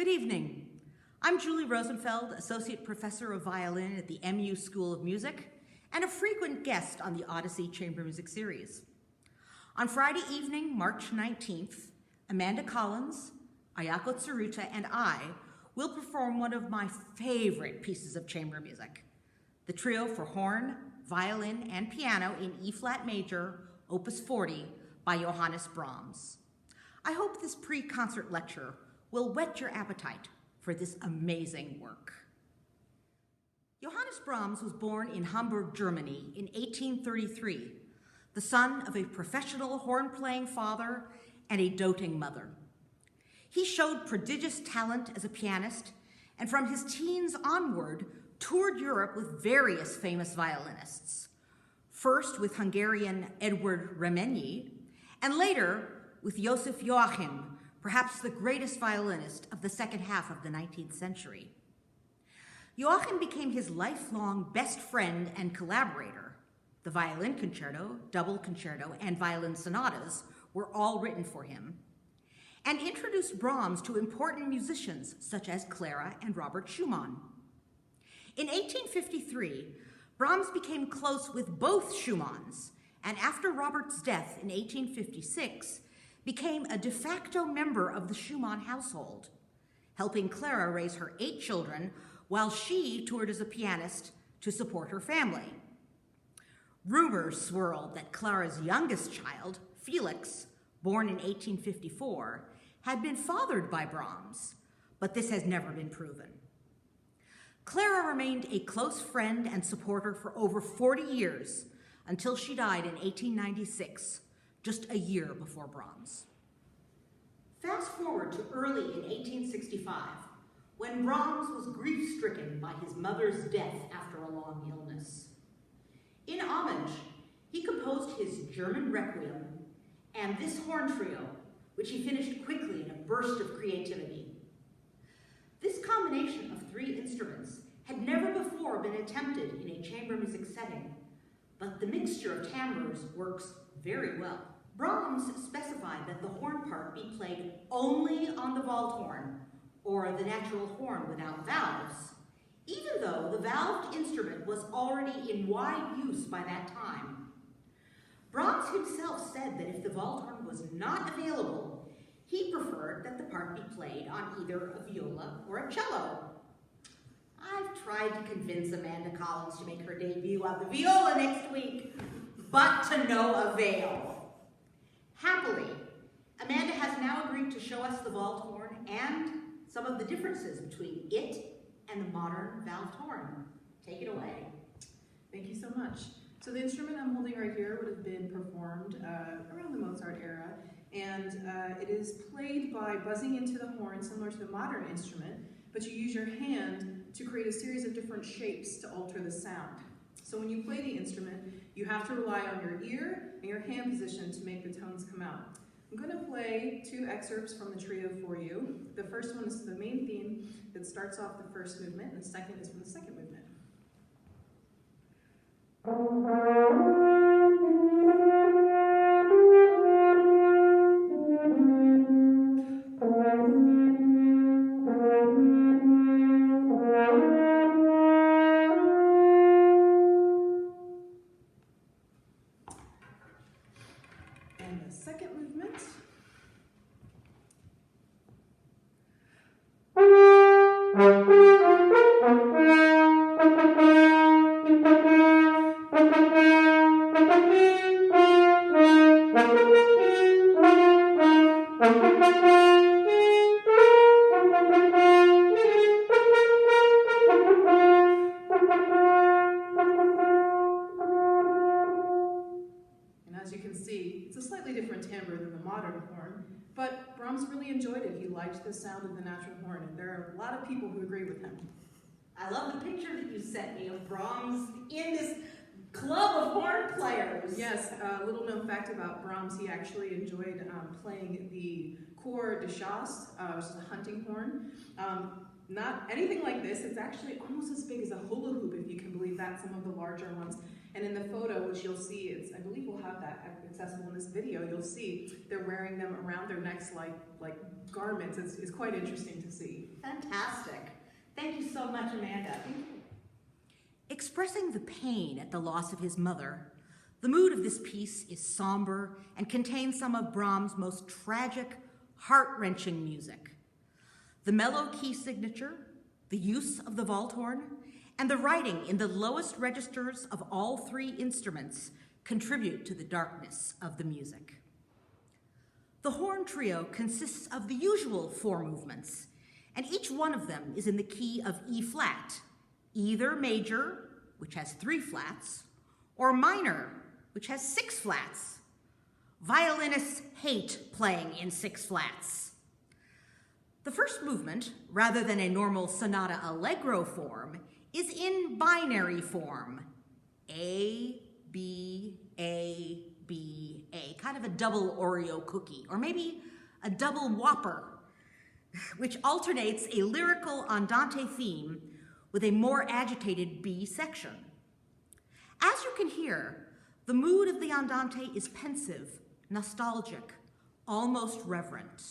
Good evening. I'm Julie Rosenfeld, Associate Professor of Violin at the MU School of Music and a frequent guest on the Odyssey Chamber Music Series. On Friday evening, March 19th, Amanda Collins, Ayako Tsuruta, and I will perform one of my favorite pieces of chamber music, the trio for horn, violin, and piano in E-flat major, Opus 40 by Johannes Brahms. I hope this pre-concert lecture will whet your appetite for this amazing work. Johannes Brahms was born in Hamburg, Germany in 1833, the son of a professional horn-playing father and a doting mother. He showed prodigious talent as a pianist, and from his teens onward, toured Europe with various famous violinists, first with Hungarian Edward Remenyi, and later with Joseph Joachim, perhaps the greatest violinist of the second half of the 19th century. Joachim became his lifelong best friend and collaborator. The violin concerto, double concerto, and violin sonatas were all written for him, and introduced Brahms to important musicians such as Clara and Robert Schumann. In 1853, Brahms became close with both Schumanns, and after Robert's death in 1856, became a de facto member of the Schumann household, helping Clara raise her 8 children while she toured as a pianist to support her family. Rumors swirled that Clara's youngest child, Felix, born in 1854, had been fathered by Brahms, but this has never been proven. Clara remained a close friend and supporter for over 40 years until she died in 1896, just a year before Brahms. Fast forward to early in 1865, when Brahms was grief-stricken by his mother's death after a long illness. In homage, he composed his German Requiem and this horn trio, which he finished quickly in a burst of creativity. This combination of 3 instruments had never before been attempted in a chamber music setting, but the mixture of timbres works very well. Brahms specified that the horn part be played only on the Waldhorn, or the natural horn without valves, even though the valved instrument was already in wide use by that time. Brahms himself said that if the Waldhorn was not available, he preferred that the part be played on either a viola or a cello. I've tried to convince Amanda Collins to make her debut on the viola next week, but to no avail. Happily, Amanda has now agreed to show us the Waldhorn and some of the differences between it and the modern valved horn. Take it away. Thank you so much. So the instrument I'm holding right here would have been performed around the Mozart era, and it is played by buzzing into the horn, similar to the modern instrument, but you use your hand to create a series of different shapes to alter the sound. So when you play the instrument, you have to rely on your ear and your hand position to make the tones come out. I'm going to play 2 excerpts from the trio for you. The first one is the main theme that starts off the first movement, and the second is from the second movement. And the second movement. As you can see, it's a slightly different timbre than the modern horn, but Brahms really enjoyed it. He liked the sound of the natural horn, and there are a lot of people who agree with him. I love the picture that you sent me of Brahms in this club of horn players. Yes, a little known fact about Brahms, he actually enjoyed playing the cor de chasse, which is a hunting horn. not anything like this. It's actually almost as big as a hula hoop, if you can believe that, some of the larger ones. And in the photo, which you'll see, I believe we'll have that accessible in this video, you'll see they're wearing them around their necks like garments. It's quite interesting to see. Fantastic. Thank you so much, Amanda. Expressing the pain at the loss of his mother, the mood of this piece is somber and contains some of Brahms' most tragic, heart-wrenching music. The mellow key signature, the use of the vault horn, and the writing in the lowest registers of all three instruments contribute to the darkness of the music. The horn trio consists of the usual 4 movements, and each one of them is in the key of E flat, either major, which has 3 flats, or minor, which has 6 flats. Violinists hate playing in 6 flats. The first movement, rather than a normal sonata allegro form, is in binary form. A, B, A, B, A. Kind of a double Oreo cookie, or maybe a double Whopper, which alternates a lyrical andante theme with a more agitated B section. As you can hear, the mood of the andante is pensive, nostalgic, almost reverent.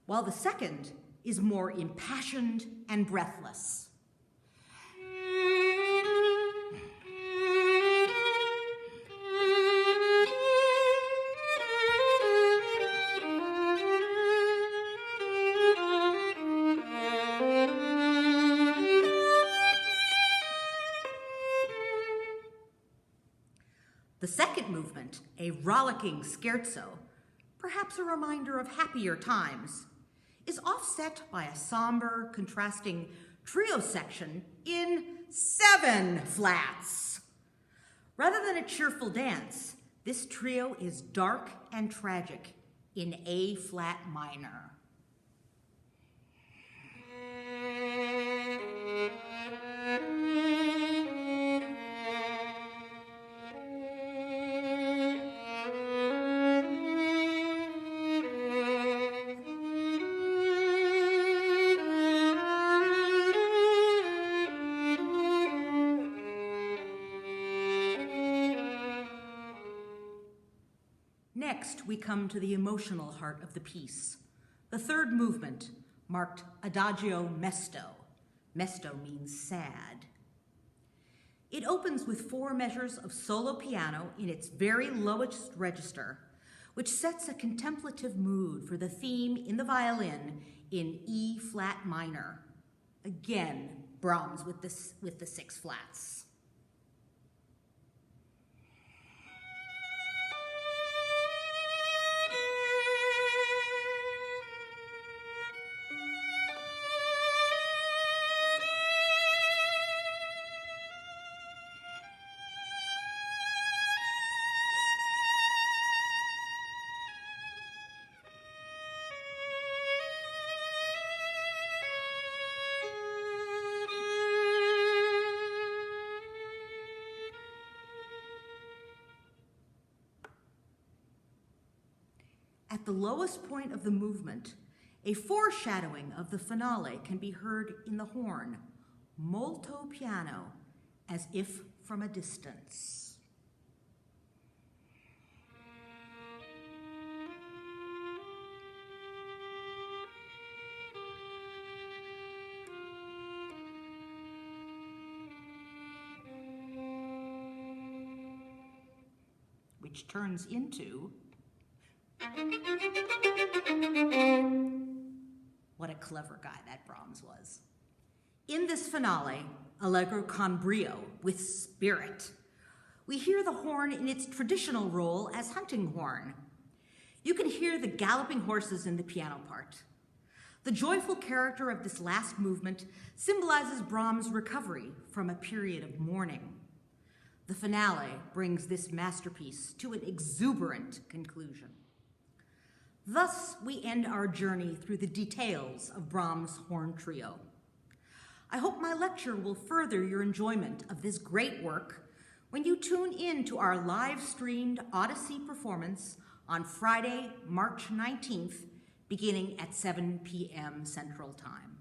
While the second is more impassioned and breathless. The second movement, a rollicking scherzo, perhaps a reminder of happier times, is offset by a somber, contrasting trio section in 7 flats. Rather than a cheerful dance, this trio is dark and tragic in A flat minor. Next, we come to the emotional heart of the piece, the third movement, marked Adagio Mesto. Mesto means sad. It opens with 4 measures of solo piano in its very lowest register, which sets a contemplative mood for the theme in the violin in E flat minor. Again, Brahms with the 6 flats. At the lowest point of the movement, a foreshadowing of the finale can be heard in the horn, molto piano, as if from a distance. Which turns into... What a clever guy that Brahms was. In this finale, Allegro con brio, with spirit, we hear the horn in its traditional role as hunting horn. You can hear the galloping horses in the piano part. The joyful character of this last movement symbolizes Brahms' recovery from a period of mourning. The finale brings this masterpiece to an exuberant conclusion. Thus, we end our journey through the details of Brahms' horn trio. I hope my lecture will further your enjoyment of this great work when you tune in to our live-streamed Odyssey performance on Friday, March 19th, beginning at 7 p.m. Central Time.